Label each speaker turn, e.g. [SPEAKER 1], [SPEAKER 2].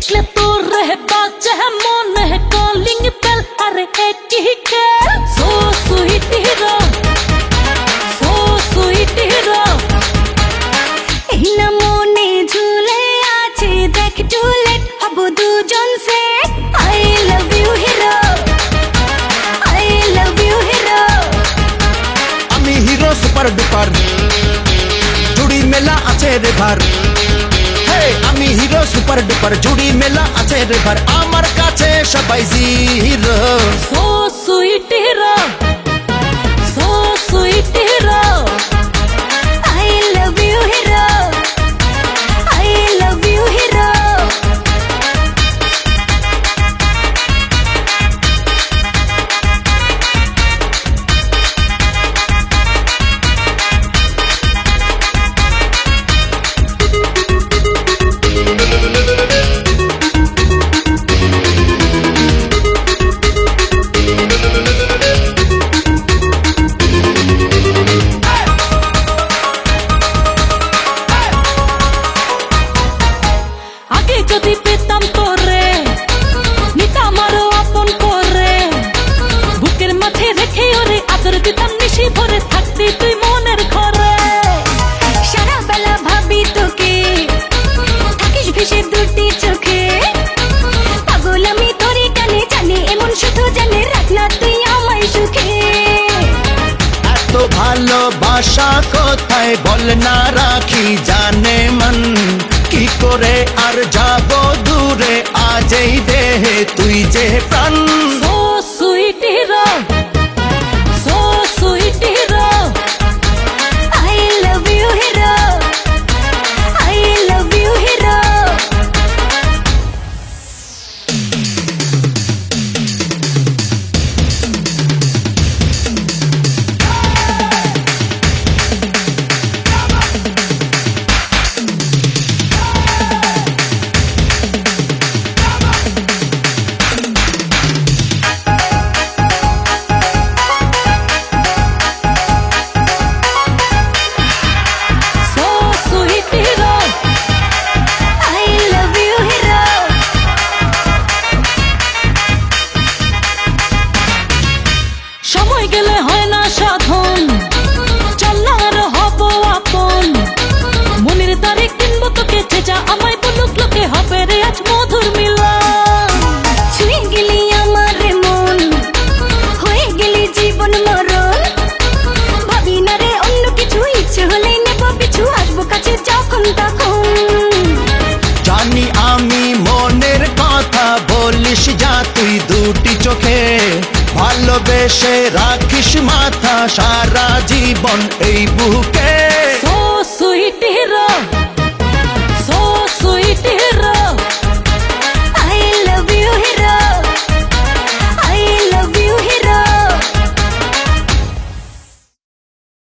[SPEAKER 1] देखले तो रहे बात है मन है कॉलिंग बेल अरे एक ही खेल सो स्वीट हीरो इना मोने झूले आछे देख टूलेट हब दुजन से I love you hero
[SPEAKER 2] আমি হিরো সুপার ডুপার জুড়ি মেলা আছে রে ভার হে আমি হিরো সুপার ডুপার জুড়ি মেলা আছে রে ভার আমার কাছে সবাই zero
[SPEAKER 1] so sweet hero I love you hero যদি পেতাম তোরে নিতাম আরো আপন করে বুকের মাঝে রেখে ওরে আদর দিতাম নিশি ভরে থাকতি তুই মনের ঘরে সারা বেলা ভাবি তোকে থাকিস ভেসে দুটি চোখে পাগল আমি তোরই টানে জানে এমন শুধু জানে রাখ না তুই আমায় সুখে
[SPEAKER 2] এত ভালোবাসা কোথায় বল না রাখি জানে মন কি করে আর যাব দূরে আজই দেহে তুই যে প্রাণ
[SPEAKER 1] so sweet hero I love you hero সময় গেলে হয় না সাধন চল না আর হব আপন মনের তারিখ কিনবো তোকে যে যা আমায় বলুক লোকে হবে রে আজ মধুর মিলন ছুঁয়ে গেলি আমার মন হয়ে গেলি জীবন মরণ ভাবি না রে অন্য কিছু ইচ্ছে হলে নেব পিছু আসবো কাছে যখন তখন
[SPEAKER 2] জানি আমি মনের কথা বলিস যা তুই দুটি চোখে ভালোবেসে রাখিস মাথা সারা জীবন এই বুকে